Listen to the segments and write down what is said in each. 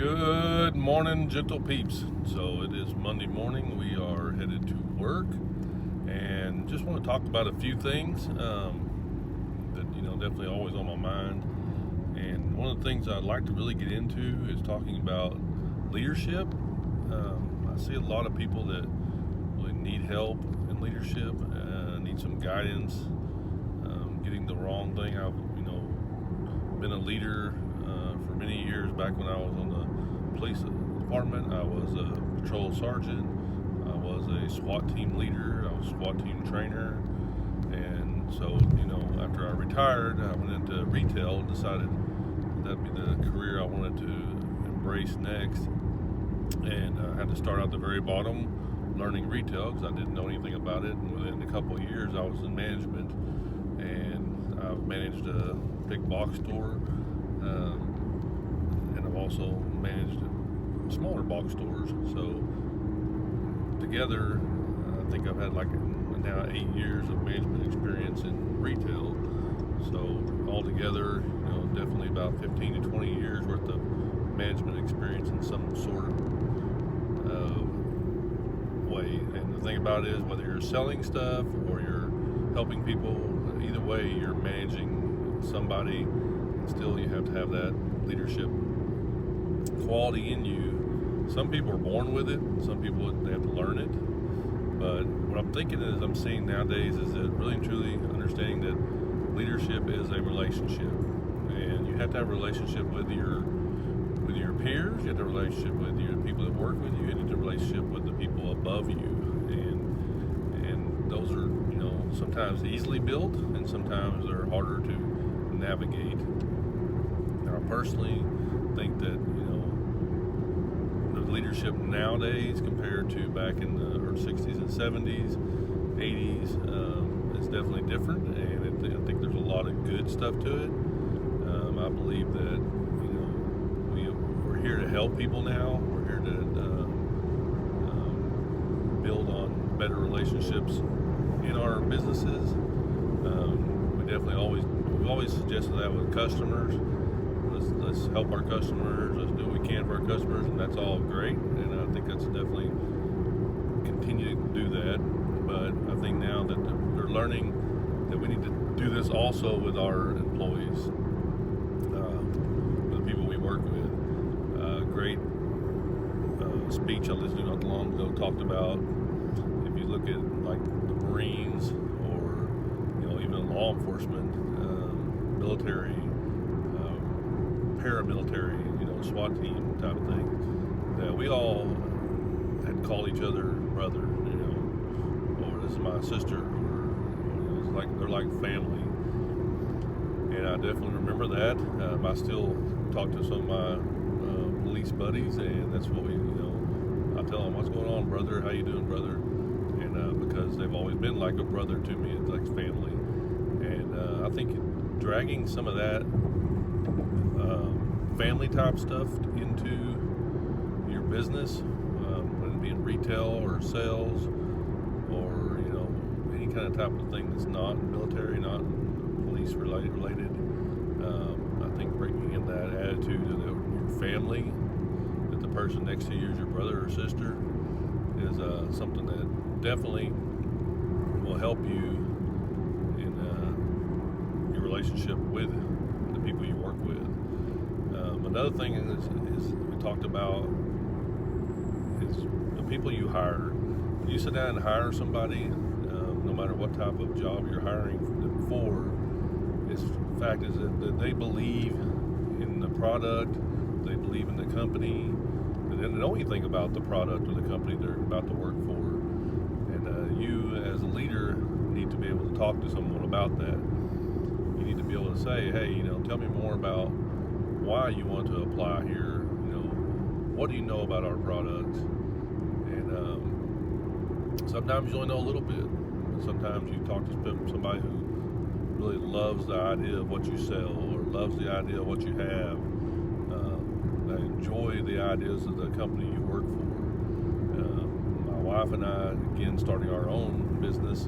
Good morning, gentle peeps. So it is Monday morning. We are headed to work, and just want to talk about a few things that definitely always on my mind. And one of the things I'd like to really get into is talking about leadership. I see a lot of people that really need help in leadership, need some guidance, getting the wrong thing. I've been a leader for many years. Back when I was on the police department, I was a patrol sergeant. I was a SWAT team leader. I was a SWAT team trainer. And so, after I retired, I went into retail and decided that'd be the career I wanted to embrace next. And I had to start out the very bottom, learning retail, because I didn't know anything about it. And within a couple of years, I was in management, and I've managed a big box store. And I've also managed smaller box stores. So together, I think I've had now 8 years of management experience in retail. So altogether, definitely about 15 to 20 years worth of management experience in some sort of way. And the thing about it is, whether you're selling stuff or you're helping people, either way, you're managing somebody. Still, you have to have that leadership quality in you. Some people are born with it. Some people, they have to learn it. But what I'm thinking is, I'm seeing nowadays is that really and truly understanding that leadership is a relationship, and you have to have a relationship with your peers. You have to have a relationship with your people that work with you. You have to have a relationship with the people above you, and those are sometimes easily built, and sometimes they're harder to navigate. I personally think that the leadership nowadays compared to back in the early 60s and 70s, 80s, is definitely different, and I think there's a lot of good stuff to it. I believe that we're here to help people now. We're here to build on better relationships in our businesses. We've always suggested that with customers. Let's help our customers. Let's do what we can for our customers, and that's all great. And I think that's definitely continue to do that. But I think now that they're learning that we need to do this also with our employees, with the people we work with. Great speech I listened to not long ago talked about, if you look at like the Marines or even law enforcement, military, paramilitary, SWAT team type of thing, that we all had called each other brother, or this is my sister, or it's like they're like family. And I definitely remember that. I still talk to some of my police buddies, and that's what I tell them, what's going on, brother? How you doing, brother? And because they've always been like a brother to me, it's like family. And I think dragging some of that family type stuff into your business, whether it be in retail or sales or any kind of type of thing that's not military, not police related, I think bringing in that attitude of your family, that the person next to you is your brother or sister, is something that definitely will help you in your relationship with the people you work with. Another thing is we talked about is the people you hire. When you sit down and hire somebody, no matter what type of job you're hiring them for, the fact is that they believe in the product, they believe in the company, and they don't know anything about the product or the company they're about to work for. And you, as a leader, need to be able to talk to someone about that. You need to be able to say, hey, tell me more about why you want to apply here. What do you know about our products? And sometimes you only know a little bit. Sometimes you talk to somebody who really loves the idea of what you sell, or loves the idea of what you have. They enjoy the ideas of the company you work for. My wife and I, again, starting our own business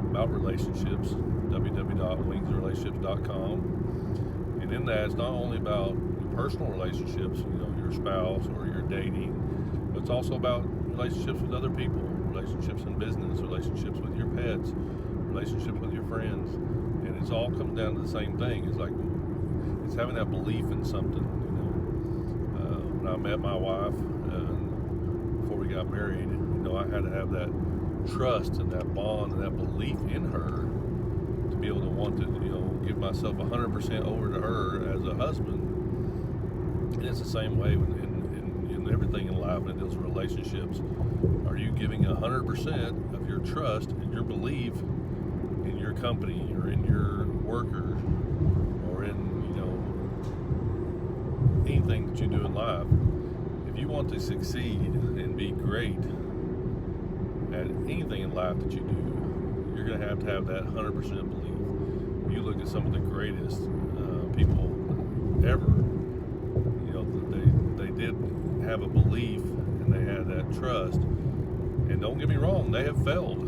about relationships, www.wingsrelationships.com. And in that, it's not only about personal relationships, your spouse or your dating, but it's also about relationships with other people, relationships in business, relationships with your pets, relationships with your friends, and it's all comes down to the same thing. It's having that belief in something. When I met my wife before we got married, I had to have that trust and that bond and that belief in her to be able to want to, give myself 100% over to her as a husband. And it's the same way in everything in life, when it deals with relationships. Are you giving 100% of your trust and your belief in your company or in your workers or in, anything that you do in life? If you want to succeed and be great at anything in life that you do, you're going to have that 100% belief. You look at some of the greatest people ever, they did have a belief and they had that trust. And don't get me wrong, they have failed.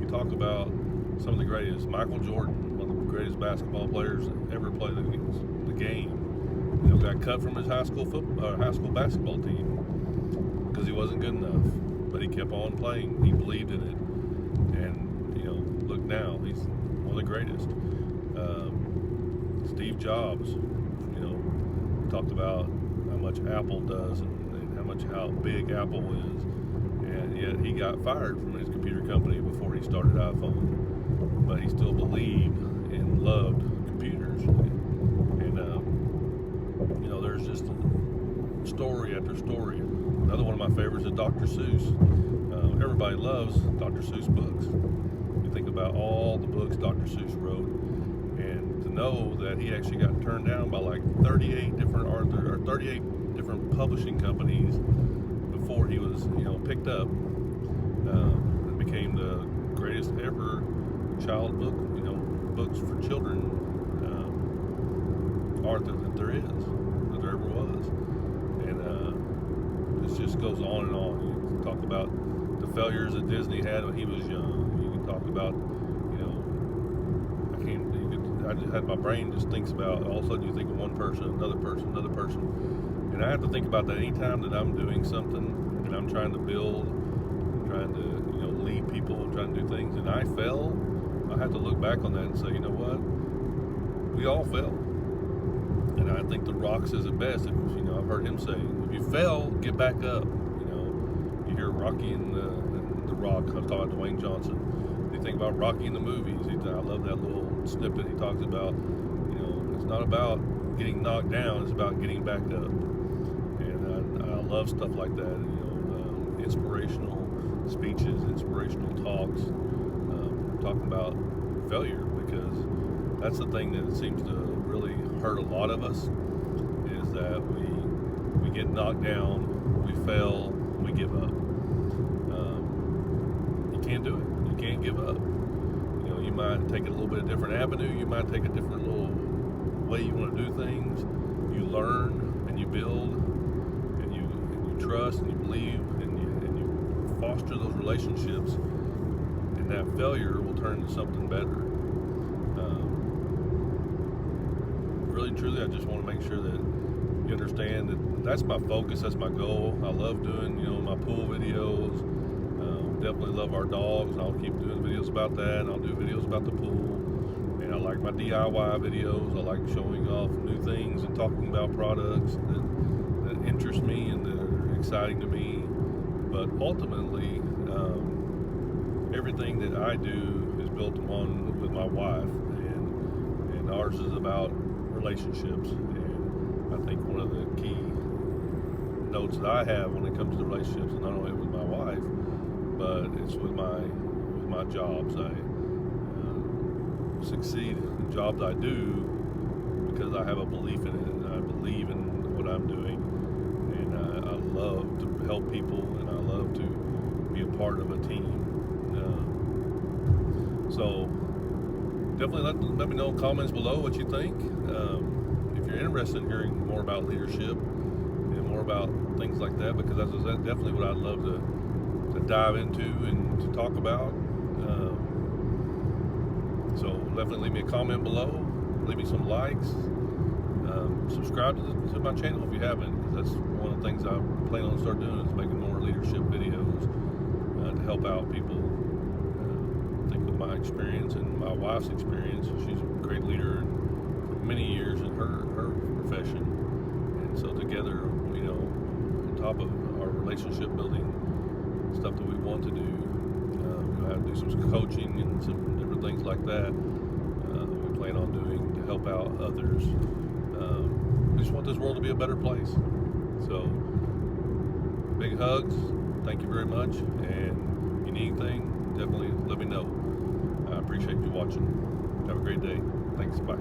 You talk about some of the greatest. Michael Jordan, one of the greatest basketball players ever played the game, got cut from his high school basketball team because he wasn't good enough. But he kept on playing. He believed in it. And, look now, he's one of the greatest. Steve Jobs, talked about how much Apple does and how big Apple is. And yet he got fired from his computer company before he started iPhone. But he still believed and loved computers. And, there's just story after story. Another one of my favorites is Dr. Seuss. Everybody loves Dr. Seuss books. You think about all the books Dr. Seuss wrote, and to know that he actually got turned down by like 38 different publishing companies before he was, picked up, and became the greatest ever child book, books for children, author that there ever was. And this just goes on and on. You talk about the failures that Disney had when he was young. You can talk about, I just had my brain just thinks about, all of a sudden you think of one person, another person, and I have to think about that anytime that I'm doing something and I'm trying to build, trying to, lead people and trying to do things, and I fail. I have to look back on that and say, you know what? We all fail. And I think The Rock says it best. I've heard him say, if you fail, get back up. You hear Rocky and the Rock. I'm talking about Dwayne Johnson. You think about Rocky in the movies. I love that little snippet he talks about. It's not about getting knocked down. It's about getting back up. And I love stuff like that. Inspirational speeches, inspirational talks, talking about failure, because that's the thing that seems to really hurt a lot of us, is that we get knocked down, we fail, we give up. You can't do it. You can't give up. You might take a little bit of different avenue. You might take a different little way you want to do things. You learn and you build and you trust and you believe and you foster those relationships, and that failure will turn into something better. Really and truly, I just want to make sure that you understand that that's my focus, that's my goal. I love doing, my pool videos. Definitely love our dogs, and I'll keep doing videos about that, and I'll do videos about the pool. And I like my DIY videos. I like showing off new things and talking about products that interest me and that are exciting to me. But ultimately, everything that I do is built upon with my wife, and ours is about relationships. And I think one of the key notes that I have when it comes to relationships is not only with my wife, but it's with my jobs. I succeed in jobs I do because I have a belief in it, and I believe in what I'm doing, and I love to help people, and I love to be a part of a team. So definitely let me know in the comments below what you think. If you're interested in hearing more about leadership and more about things like that, because that's definitely what I'd love to dive into and to talk about. So definitely leave me a comment below, leave me some likes. subscribe to my channel if you haven't, because that's one of the things I plan on start doing, is making more leadership videos to help out people. I think with my experience and my wife's experience, she's a great leader for many years in her profession, and so together, on top of our relationship building stuff that we want to do, we have to do some coaching and some different things like that. We plan on doing to help out others. We just want this world to be a better place. So, big hugs. Thank you very much. And if you need anything, definitely let me know. I appreciate you watching. Have a great day. Thanks. Bye.